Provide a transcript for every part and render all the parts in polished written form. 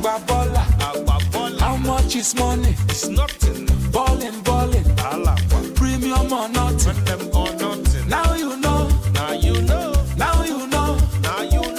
How much is money? It's nothing. Ballin'. Premium or nothing. When them or nothing. Now you know. Now you know. Now you know. Now you know.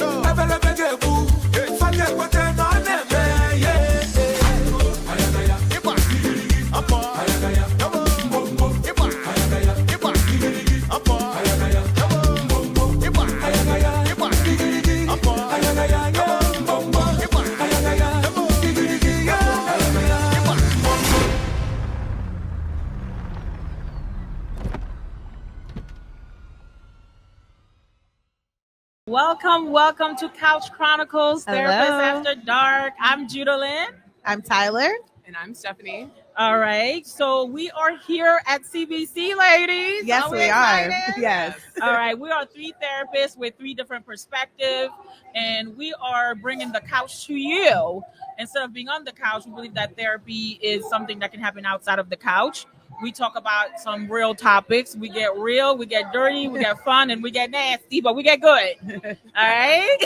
Welcome to Couch Chronicles, Hello. Therapist After Dark. I'm Judeline. I'm Tyler. And I'm Stephanie. All right, so we are here at CBC, ladies. Yes, we are. Yes. All right, we are three therapists with three different perspectives, and we are bringing the couch to you. Instead of being on the couch, we believe that therapy is something that can happen outside of the couch. We talk about some real topics. We get real, we get dirty, we get fun, and we get nasty, but we get good. All right?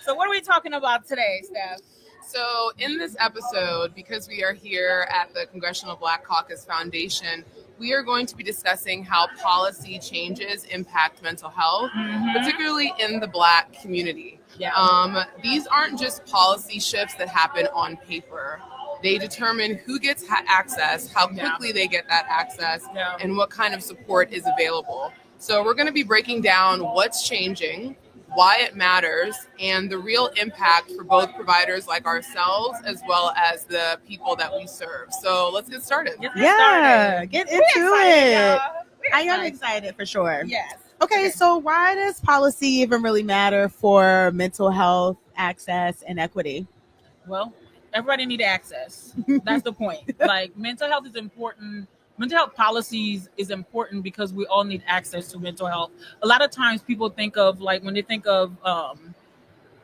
So what are we talking about today, Steph? So in this episode, because we are here at the Congressional Black Caucus Foundation, we are going to be discussing how policy changes impact mental health, particularly in the Black community. Yeah. These aren't just policy shifts that happen on paper. They determine who gets access, how quickly they get that access, and what kind of support is available. So we're going to be breaking down what's changing, why it matters, and the real impact for both providers like ourselves as well as the people that we serve. So let's get started. Get into it. I am excited for sure. Yes. Okay, so why does policy even really matter for mental health access and equity? Well, everybody need access. That's the point. Like, mental health is important. Mental health policies is important because we all need access to mental health. A lot of times people think of, like, when they think of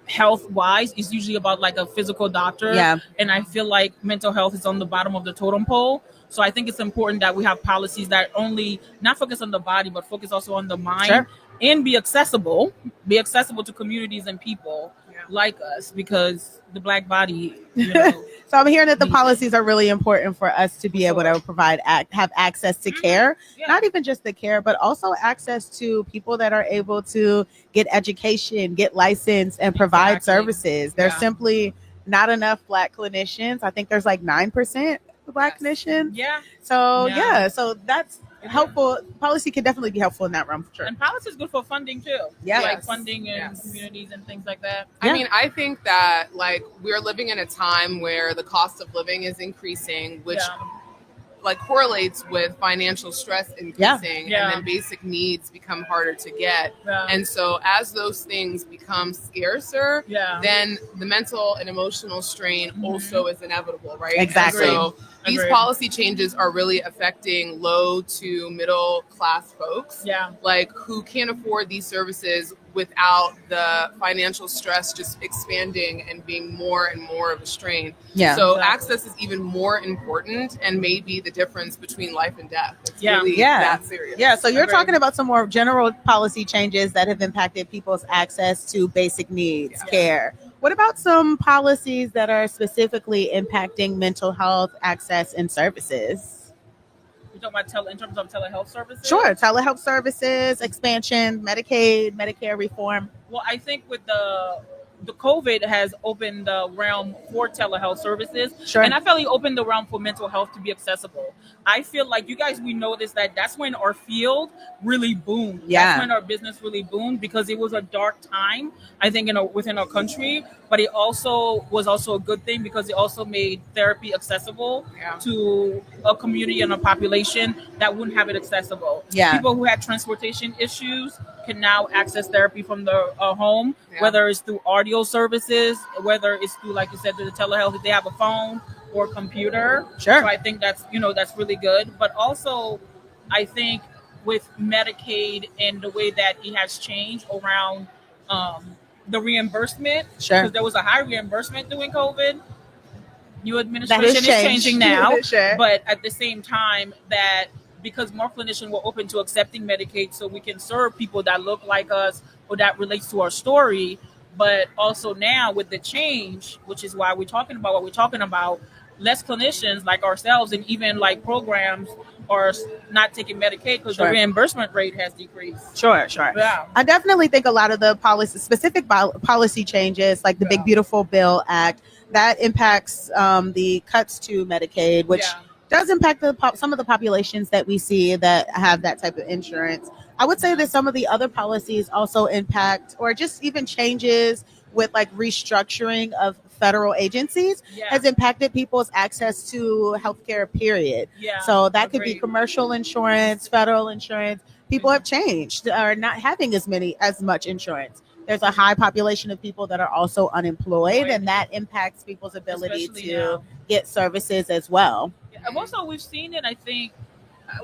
health-wise, it's usually about like a physical doctor. Yeah. And I feel like mental health is on the bottom of the totem pole. So I think it's important that we have policies that only not focus on the body, but focus also on the mind and be accessible to communities and people like us, because the Black body, So I'm hearing that the policies are really important for us to be able to provide, have access to care, not even just the care, but also access to people that are able to get education, get licensed, and provide services. There's simply not enough Black clinicians. I think there's like 9% of Black clinicians. So that's helpful. Policy can definitely be helpful in that realm for sure. And policy is good for funding too. Like funding in communities and things like that. I mean, I think that like we're living in a time where the cost of living is increasing, which like correlates with financial stress increasing, and then basic needs become harder to get. And so as those things become scarcer, then the mental and emotional strain also is inevitable, right? Exactly. And so these policy changes are really affecting low to middle class folks, like who can't afford these services without the financial stress just expanding and being more and more of a strain. So access is even more important and may be the difference between life and death. It's really that serious. So you're talking about some more general policy changes that have impacted people's access to basic needs, care. What about some policies that are specifically impacting mental health access and services? You're talking about in terms of telehealth services? Sure, telehealth services, expansion, Medicaid, Medicare reform. Well, I think with the COVID has opened the realm for telehealth services. And I feel like opened the realm for mental health to be accessible. I feel like you guys, we noticed that's when our field really boomed. That's when our business really boomed, because it was a dark time, I think, within our country. But it also was a good thing because it also made therapy accessible to a community and a population that wouldn't have it accessible. People who had transportation issues can now access therapy from their home, whether it's through audio services, whether it's through, like you said, through the telehealth, if they have a phone or computer. So I think that's really good. But also, I think with Medicaid and the way that it has changed around the reimbursement, because there was a high reimbursement during COVID. New administration is changing now, but at the same time that because more clinicians were open to accepting Medicaid so we can serve people that look like us or that relates to our story, But also now with the change, which is why we're talking about what we're talking about, less clinicians like ourselves and even like programs are not taking Medicaid because the reimbursement rate has decreased. Sure. Yeah. I definitely think a lot of the specific policy changes, like the Big Beautiful Bill Act, that impacts the cuts to Medicaid, which does impact some of the populations that we see that have that type of insurance. I would say that some of the other policies also impact, or just even changes with like restructuring of federal agencies has impacted people's access to healthcare, period. So that could be commercial insurance, federal insurance. People have changed, are not having as much insurance. There's a high population of people that are also unemployed, and that impacts people's ability to get services as well. And also we've seen it, I think,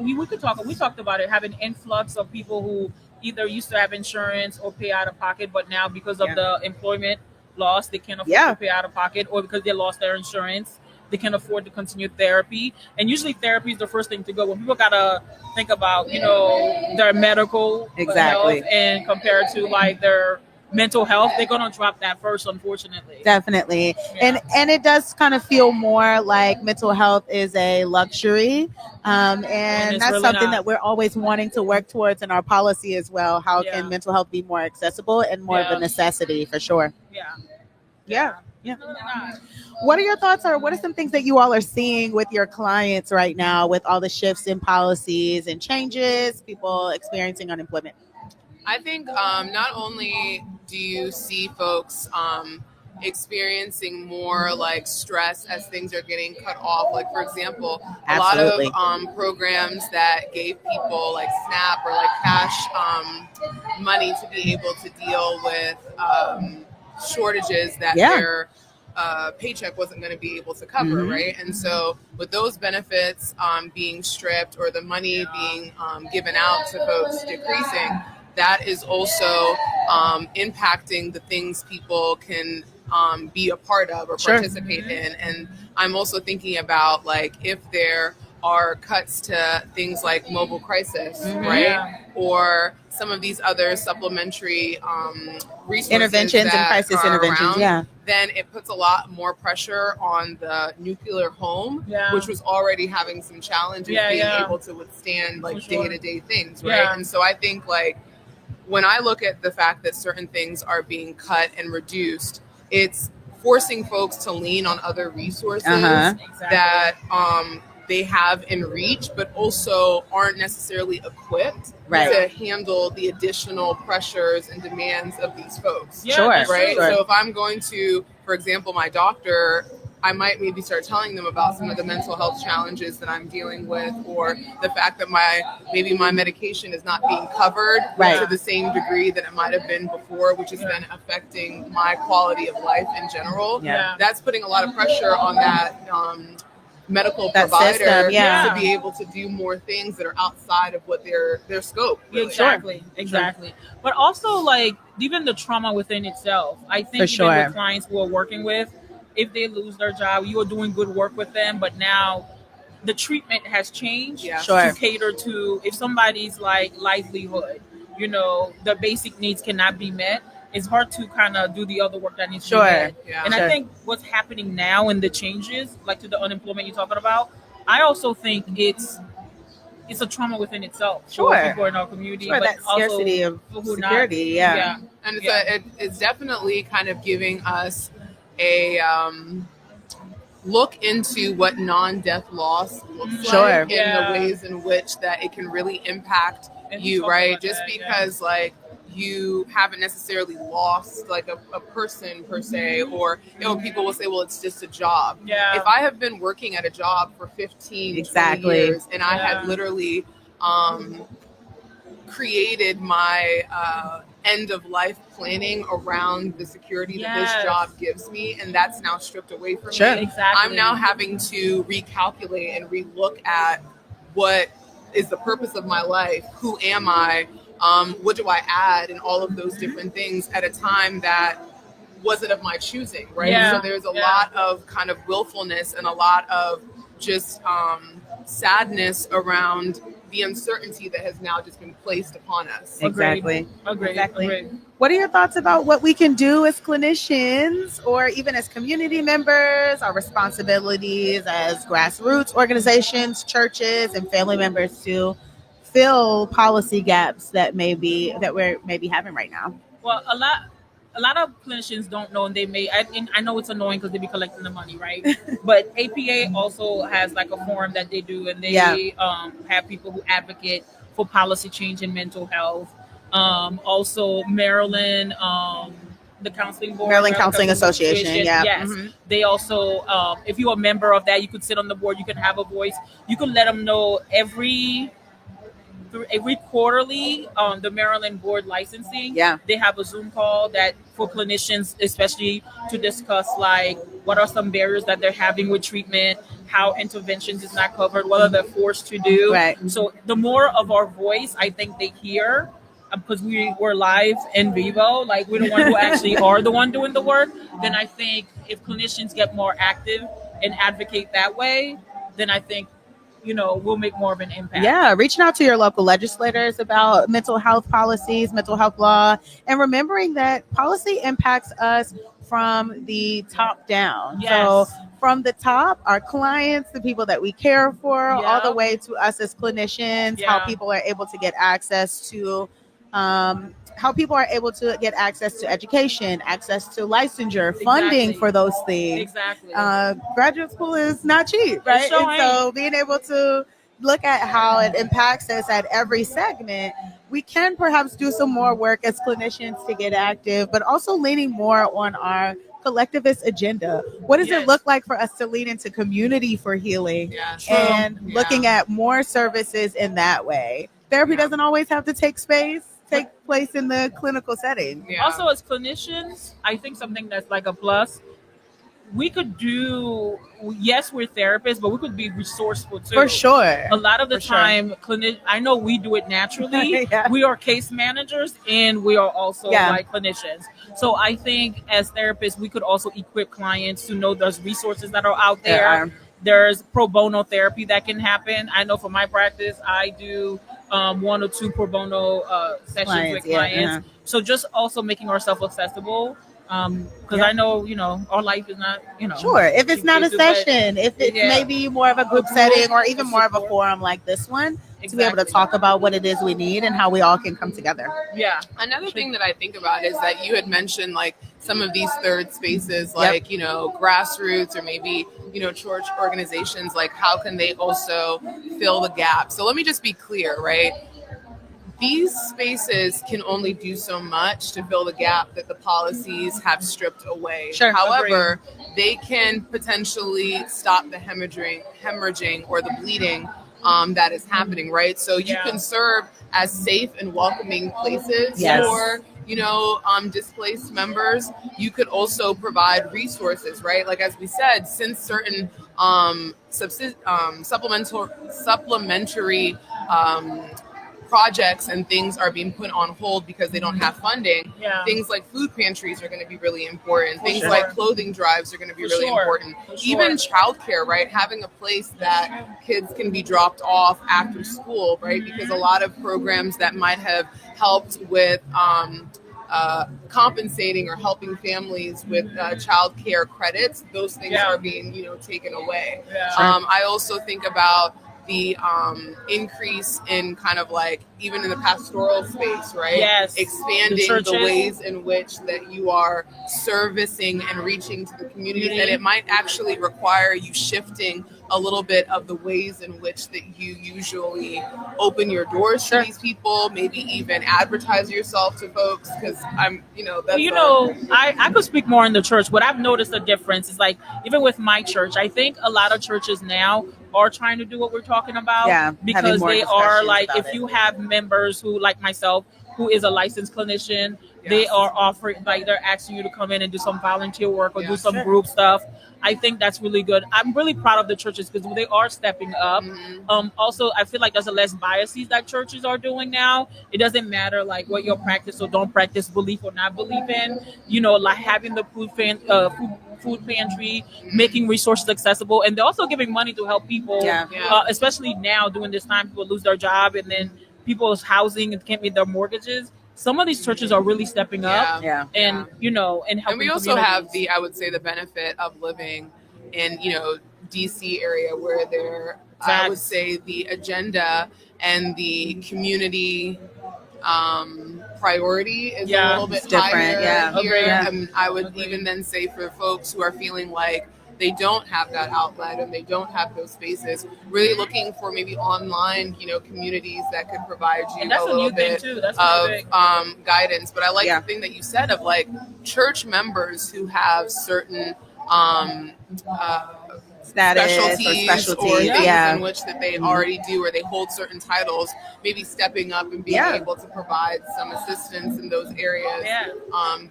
we talked about it, having influx of people who either used to have insurance or pay out of pocket, but now because of the employment loss, they can't afford to pay out of pocket, or because they lost their insurance, they can afford to continue therapy. And usually therapy is the first thing to go when people gotta think about, their medical health and compared to like their mental health, they're gonna drop that first, unfortunately. Definitely. And it does kind of feel more like mental health is a luxury, and that's really something that we're always wanting to work towards in our policy as well. How can mental health be more accessible and more of a necessity, for sure. Yeah. What are your thoughts, or what are some things that you all are seeing with your clients right now with all the shifts in policies and changes, people experiencing unemployment? I think not only do you see folks experiencing more like stress as things are getting cut off, like for example, a lot of programs that gave people like SNAP or like cash money to be able to deal with shortages that their paycheck wasn't going to be able to cover, right? And so with those benefits being stripped or the money being given out to folks decreasing, that is also impacting the things people can be a part of or participate in. And I'm also thinking about like if there are cuts to things like mobile crisis, right? Or some of these other supplementary resources, interventions and crisis interventions, then it puts a lot more pressure on the nuclear home, which was already having some challenges being able to withstand like day-to-day things, right? And so I think like when I look at the fact that certain things are being cut and reduced, it's forcing folks to lean on other resources that they have in reach, but also aren't necessarily equipped to handle the additional pressures and demands of these folks. Right? So if I'm going to, for example, my doctor, I might maybe start telling them about some of the mental health challenges that I'm dealing with, or the fact that my medication is not being covered to the same degree that it might have been before, which has been affecting my quality of life in general. That's putting a lot of pressure on that medical provider to be able to do more things that are outside of what their scope. Really. Exactly. But also like even the trauma within itself. I think even with clients who are working with, if they lose their job, you are doing good work with them, but now the treatment has changed to cater to if somebody's like livelihood, the basic needs cannot be met. It's hard to kind of do the other work that needs to be met. And I think what's happening now in the changes, like to the unemployment you're talking about, I also think it's a trauma within itself. For people in our community, but that scarcity of security. And it's definitely kind of giving us a look into what non-death loss looks like in the ways in which that it can really impact you, right? Just because like you haven't necessarily lost like a person per se, or people will say, well, it's just a job. If I have been working at a job for 15 20 years and I had literally created my end of life planning around the security that this job gives me, and that's now stripped away from me. I'm now having to recalculate and relook at what is the purpose of my life, who am I, what do I add, and all of those different things at a time that wasn't of my choosing, right? So there's a lot of kind of willfulness and a lot of just sadness around the uncertainty that has now just been placed upon us. Exactly. Agreed. Exactly. Agreed. What are your thoughts about what we can do as clinicians or even as community members, our responsibilities as grassroots organizations, churches, and family members to fill policy gaps that we're maybe having right now? Well, a lot of clinicians don't know, and I know it's annoying because they be collecting the money, right? But APA also has like a forum that they do, and they have people who advocate for policy change in mental health. Also Maryland, the counseling board, Maryland Counseling Association. Yeah. Yes. Mhm. They also, if you're a member of that, you could sit on the board, you can have a voice, you can let them know every quarterly, the Maryland board licensing, they have a Zoom call that for clinicians, especially to discuss like what are some barriers that they're having with treatment, how interventions is not covered, what are they forced to do. Right. So the more of our voice I think they hear, because we're live in vivo, like we're the one who actually are the one doing the work, then I think if clinicians get more active and advocate that way, then I think we'll make more of an impact. Yeah, reaching out to your local legislators about mental health policies, mental health law, and remembering that policy impacts us from the top down. Yes. So from the top, our clients, the people that we care for, all the way to us as clinicians, how people are able to get access to education, access to licensure, funding for those things. Exactly. Graduate school is not cheap, right? So being able to look at how it impacts us at every segment, we can perhaps do some more work as clinicians to get active, but also leaning more on our collectivist agenda. What does it look like for us to lean into community for healing and looking at more services in that way? Therapy doesn't always have to take place in the clinical setting. Also, as clinicians, I think something that's like a plus, we could do, yes, we're therapists, but we could be resourceful too. For sure. A lot of the time, I know we do it naturally. We are case managers and we are also like clinicians. So I think as therapists, we could also equip clients to know there's resources that are out there. There's pro bono therapy that can happen. I know for my practice, I do 1 or 2 pro bono sessions with clients. So just also making ourselves accessible. Because I know, our life is not, Sure. If it's not a session, if it's maybe more of a group setting or even more of a forum like this one, to be able to talk about what it is we need and how we all can come together. Yeah. Another thing that I think about is that you had mentioned like some of these third spaces, like, grassroots or maybe, church organizations, like how can they also fill the gap? So let me just be clear, right? These spaces can only do so much to fill the gap that the policies have stripped away. Sure. However, they can potentially stop the hemorrhaging or the bleeding that is happening, right? So you can serve as safe and welcoming places for, displaced members. You could also provide resources, right? Like, as we said, since certain supplementary projects and things are being put on hold because they don't have funding. Things like food pantries are going to be really important. Things like clothing drives are going to be really important. Even childcare, right? Having a place that kids can be dropped off after school, right? Because a lot of programs that might have helped with compensating or helping families with childcare credits, those things are being, taken away. I also think about the increase in kind of like even in the pastoral space, right? Yes. Expanding the ways in which that you are servicing and reaching to the communities. And it might actually require you shifting a little bit of the ways in which that you usually open your doors to these people, maybe even advertise yourself to folks. Because I'm, I could speak more in the church. What I've noticed a difference is like, even with my church, I think a lot of churches now are trying to do what we're talking about because they are like, if you have members who, like myself, who is a licensed clinician, They are offering, like they're asking you to come in and do some volunteer work or do some Sure. group stuff. I think that's really good. I'm really proud of the churches because they are stepping up. Also, I feel like there's a less biases that churches are doing now. It doesn't matter like what your practice or don't practice, belief or not believe in. You know, like having the food pantry, making resources accessible, and they're also giving money to help people. Especially now during this time, people lose their job and then people's housing and can't meet their mortgages. Some of these churches are really stepping up, and you know, and helping. And we also have I would say, the benefit of living in, you know, DC area where there, I would say, the agenda and the community priority is a little bit higher here. And I would even then say for folks who are feeling like they don't have that outlet and they don't have those spaces, really looking for maybe online, you know, communities that could provide you a little bit of guidance. But I like the thing that you said of like church members who have certain specialties or things in which that they already do, or they hold certain titles, maybe stepping up and being able to provide some assistance in those areas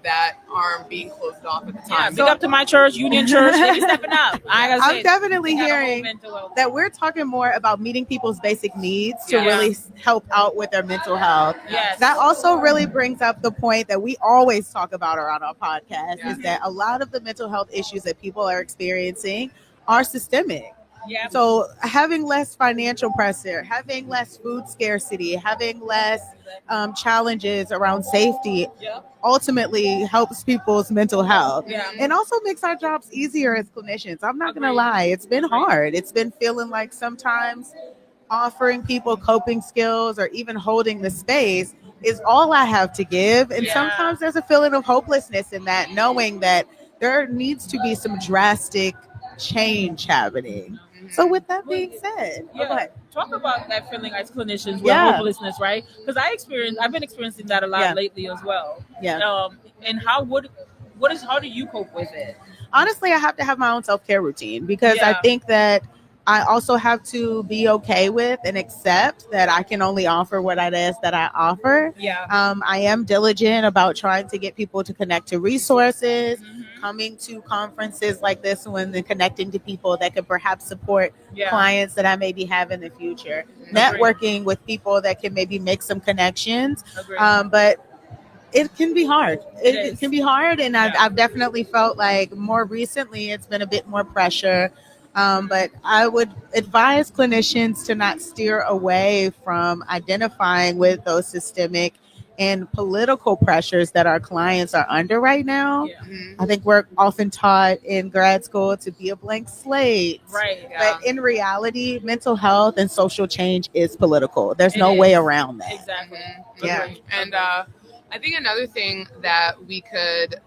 that aren't being closed off at the time. Big up to my church, Union Church, they be stepping up. I'm definitely hearing that we're talking more about meeting people's basic needs to really help out with their mental health. That also really brings up the point that we always talk about around our podcast, is that a lot of the mental health issues that people are experiencing are systemic. So having less financial pressure, having less food scarcity, having less challenges around safety ultimately helps people's mental health and also makes our jobs easier as clinicians. I'm not going to lie. It's been hard. It's been feeling like sometimes offering people coping skills or even holding the space is all I have to give. And sometimes there's a feeling of hopelessness in that, knowing that there needs to be some drastic change happening. So with that being said, talk about that feeling as clinicians with hopelessness, right? Because I've been experiencing that a lot lately as well. And how do you cope with it? Honestly, I have to have my own self-care routine because I think that I also have to be okay with and accept that I can only offer what it is that I offer. I am diligent about trying to get people to connect to resources, coming to conferences like this one, and connecting to people that could perhaps support clients that I maybe have in the future. Networking with people that can maybe make some connections. But it can be hard. It can be hard. And I've definitely felt like more recently it's been a bit more pressure. But I would advise clinicians to not steer away from identifying with those systemic and political pressures that our clients are under right now. I think we're often taught in grad school to be a blank slate. But in reality, mental health and social change is political. There's no way around that. And I think another thing that we could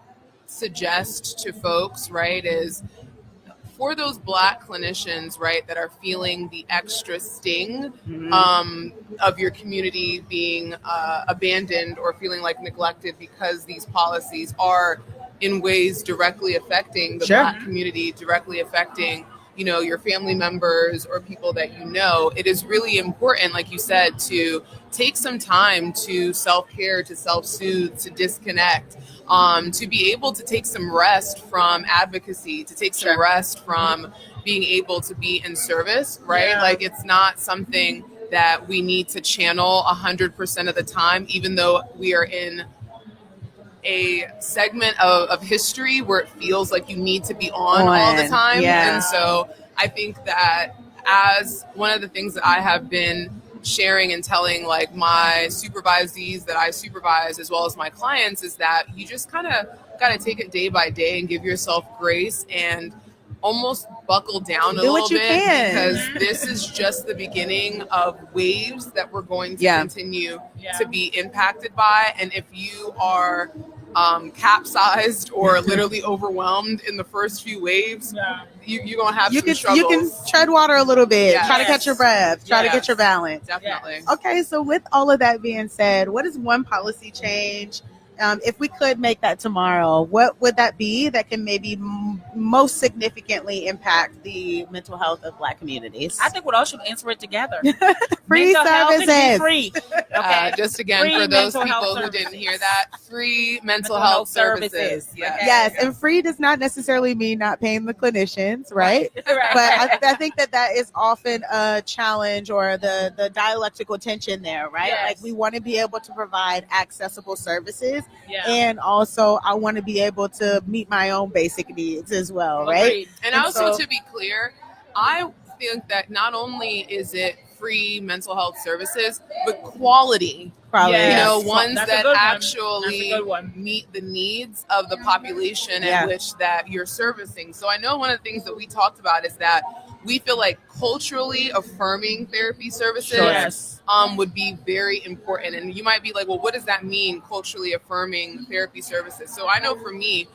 suggest to folks, right, is for those Black clinicians, right, that are feeling the extra sting of your community being abandoned or feeling like neglected because these policies are in ways directly affecting the Black community, directly affecting, you know, your family members or people that you know, it is really important, like you said, to take some time to self-care, to self-soothe, to disconnect, to be able to take some rest from advocacy, to take some rest from being able to be in service, right? Like it's not something that we need to channel 100% of the time, even though we are in a segment of history where it feels like you need to be on all the time. And so I think that as one of the things that I have been sharing and telling like my supervisees that I supervise as well as my clients is that you just kind of got to take it day by day and give yourself grace and almost buckle down a little bit because this is just the beginning of waves that we're going to continue to be impacted by. And if you are capsized or literally overwhelmed in the first few waves, you're going to have some struggles. You can tread water a little bit, try to catch your breath, try to get your balance. Definitely. Okay, so with all of that being said, what is one policy change if we could make that tomorrow, what would that be that can maybe most significantly impact the mental health of Black communities? I think we all should answer it together. Free Mental health should be services. free. Okay. Just again, Free for those mental health people who services. didn't hear that, free mental Mental health health services. services. Yeah. Okay. Yes, and free does not necessarily mean not paying the clinicians, right? Right. But I think that is often a challenge or the dialectical tension there, right? Yes. Like we want to be able to provide accessible services, Yeah. and also I want to be able to meet my own basic needs as well, right? Agreed. And also, so- to be clear, I think that not only is it free mental health services, but quality. Probably. Yes. You know, Yes. ones That's a that good one. actually That's a good one. meet the needs of the population Yeah. in which that you're servicing. So I know one of the things that we talked about is that we feel like culturally affirming therapy services Sure. Yes. would be very important. And you might be like, well, what does that mean, culturally affirming therapy services? So I know for me,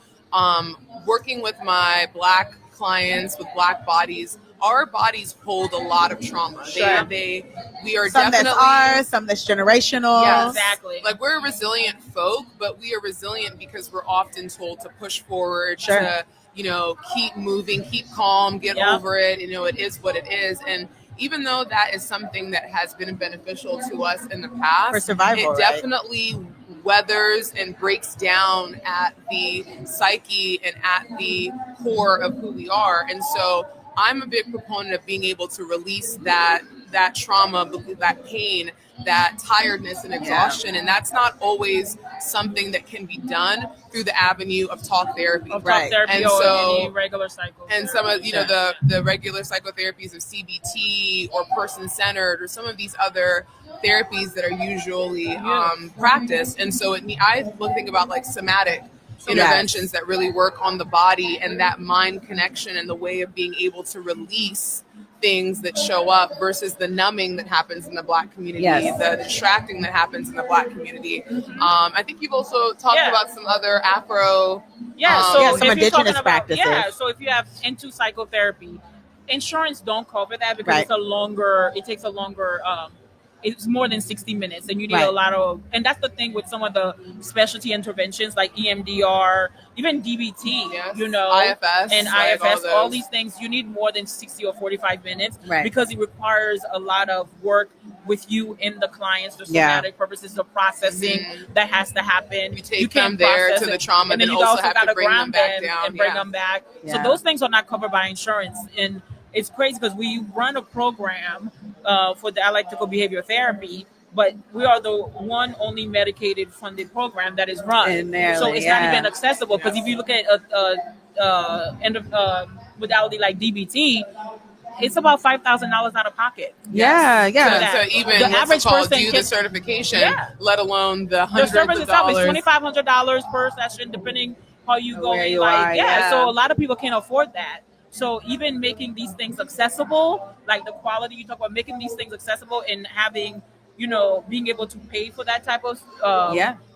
working with my Black clients with Black bodies, our bodies hold a lot of trauma. Sure. We are Some definitely that's ours, some that's generational. Yes. Exactly. Like we're resilient folk, but we are resilient because we're often told to push forward, Sure. to, keep moving, keep calm, get Yeah. over it. It is what it is. And even though that is something that has been beneficial to us in the past, For survival, it right? definitely weathers and breaks down at the psyche and at the core of who we are. And so I'm a big proponent of being able to release that trauma, that pain, that tiredness and exhaustion. And that's not always something that can be done through the avenue of talk therapy. Of Right. talk therapy And or so- any regular cycle. And some of Sure. the regular psychotherapies of CBT or person-centered or some of these other therapies that are usually practiced. And so I think about like somatic interventions that really work on the body and that mind connection and the way of being able to release things that show up versus the numbing that happens in the Black community, Yes. the distracting that happens in the Black community. I think you've also talked Yeah. about some other Afro. Yeah, Um, so Yeah, some if you're indigenous talking about, practices. Yeah, so if you have into psychotherapy, insurance don't cover that because Right. it takes a longer it's more than 60 minutes and you need Right. a lot of, and that's the thing with some of the specialty interventions like EMDR, even DBT, Yes. IFS and like IFS, all all those. these things, you need more than 60 or 45 minutes Right. because it requires a lot of work with you in the clients, the Yeah. somatic purposes, the processing that has to happen. You take can't them there process to the it. trauma, and then then you also have to gotta bring them ground back down. and bring Yeah. them back. So Yeah. those things are not covered by insurance. And it's crazy because we run a program for dialectical behavior therapy, but we are the one only medicated funded program that is run. And nearly, So it's yeah. not even accessible because if you look at a modality like DBT, it's about $5,000 out of pocket. Yeah, yeah. that. To even The what's average it called, person do can- the certification, Yeah. let alone the The hundreds service of itself is dollars. $2,500 per session, depending how you go. Where in. you Like, are, yeah. So a lot of people can't afford that. So even making these things accessible, like the quality you talk about, making these things accessible and having, being able to pay for that type of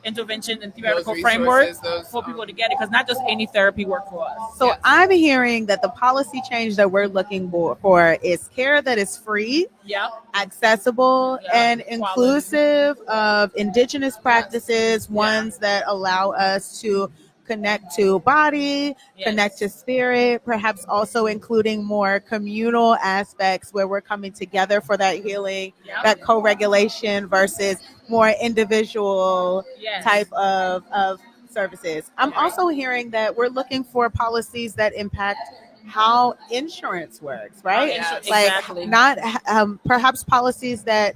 intervention and theoretical Those framework resources, for people to get it, because not just any therapy work for us. So Yes. I'm hearing that the policy change that we're looking for is care that is free, Yeah. accessible, Yeah, and quality. inclusive of indigenous practices, ones that allow us to connect to body, Yes. connect to spirit, perhaps also including more communal aspects where we're coming together for that healing, Yeah. that co-regulation versus more individual Yes. type of services. I'm Right. also hearing that we're looking for policies that impact how insurance works, right? Yes, Like exactly. not perhaps policies that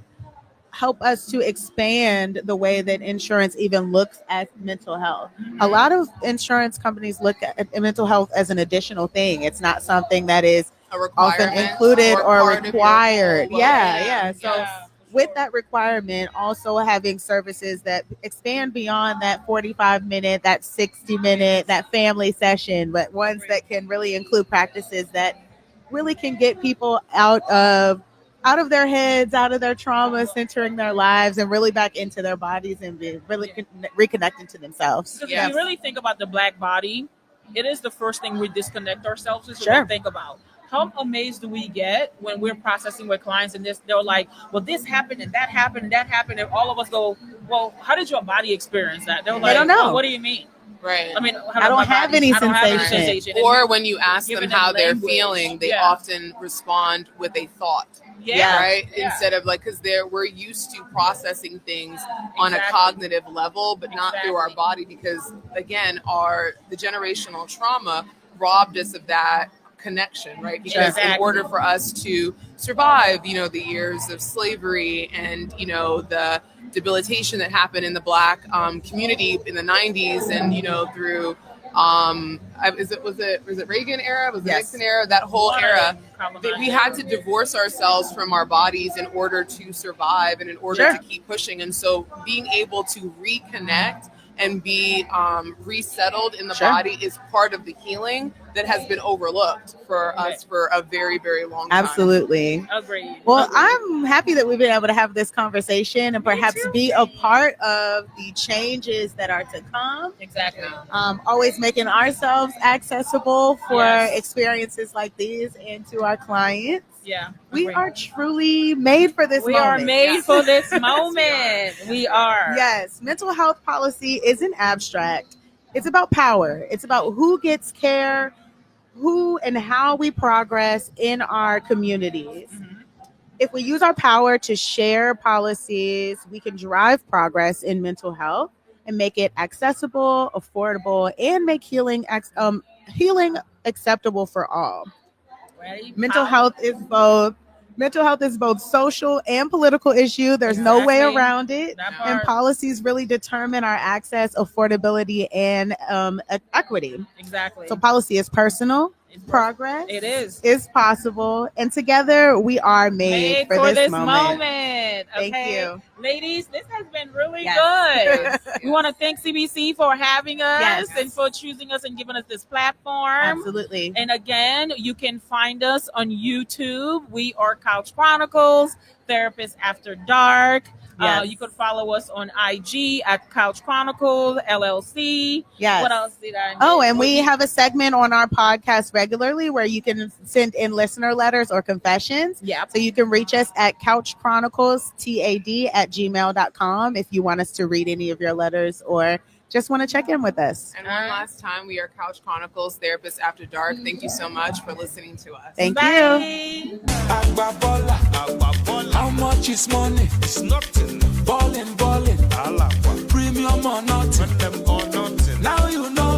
help us to expand the way that insurance even looks at mental health. A lot of insurance companies look at mental health as an additional thing. It's not something that is A often requirement included or part of your required. whole Yeah. So Yeah. with that requirement, also having services that expand beyond that 45-minute, that 60-minute, that family session, but ones that can really include practices that really can get people out of their heads, out of their trauma, centering their lives, and really back into their bodies and be really reconnecting to themselves. Because Yes. if you really think about the Black body, it is the first thing we disconnect ourselves with. Sure. We think about how amazed do we get when we're processing with clients and they're like, well, this happened and that happened and that happened, and all of us go, well, how did your body experience that? They're like, They don't know. "Oh, what do you mean? Right. I mean, I don't have any I don't have any sensation." sensation. Or when you ask them Giving how them they're language. feeling, they Yeah. often respond with a thought. Yeah. Right. Yeah. Instead of like, because we're used to processing things on a Exactly. cognitive level, but not through our Exactly. body, because again, the generational trauma robbed us of that connection, right? Because in Exactly. order for us to survive, the years of slavery and the debilitation that happened in the Black community in the 90s, and through was it Reagan era? Was it Yes. Nixon era? That whole era, Colonized. we had to divorce ourselves from our bodies in order to survive and in order Sure. to keep pushing. And so being able to reconnect and be resettled in the Sure. body is part of the healing that has been overlooked for us for a very, very long time. Absolutely. Agreed. Well, Agreed. I'm happy that we've been able to have this conversation and perhaps be a part of the changes that are to come. Exactly. Always making ourselves accessible for Yes. experiences like these and to our clients. Yeah. We agreed. are truly made for this We moment. are made Yes. for this Yes, moment. We are. Yes, mental health policy isn't abstract. It's about power. It's about who gets care, who and how we progress in our communities. Mhm. If we use our power to share policies, we can drive progress in mental health and make it accessible, affordable, and make healing acceptable for all. Ready? Mental Power. health is both social and political issue. There's no way Exactly. around it. That And part. policies really determine our access, affordability, and equity. Exactly. So policy is personal. It's Progress It is. possible, and together we are made for this moment. Thank Okay? you. Ladies, this has been really Yes. good. We want to thank CBC for having us Yes. and for choosing us and giving us this platform. Absolutely. And again, you can find us on YouTube. We are Couch Chronicles, Therapist After Dark. Yes. You can follow us on IG at Couch Chronicles LLC. Yes. What else did I miss? Oh, and we have a segment on our podcast regularly where you can send in listener letters or confessions. Yeah. So you can reach us at couchchroniclestad@gmail.com if you want us to read any of your letters or just want to check in with us. And one last time, we are Couch Chronicles, Therapists After Dark. Thank you so much for listening to us. Thank Bye. you. Agbabola. How much is money? It's nothing. Ballin'. Alaba. Premium or nothing. When them or nothing. Now you know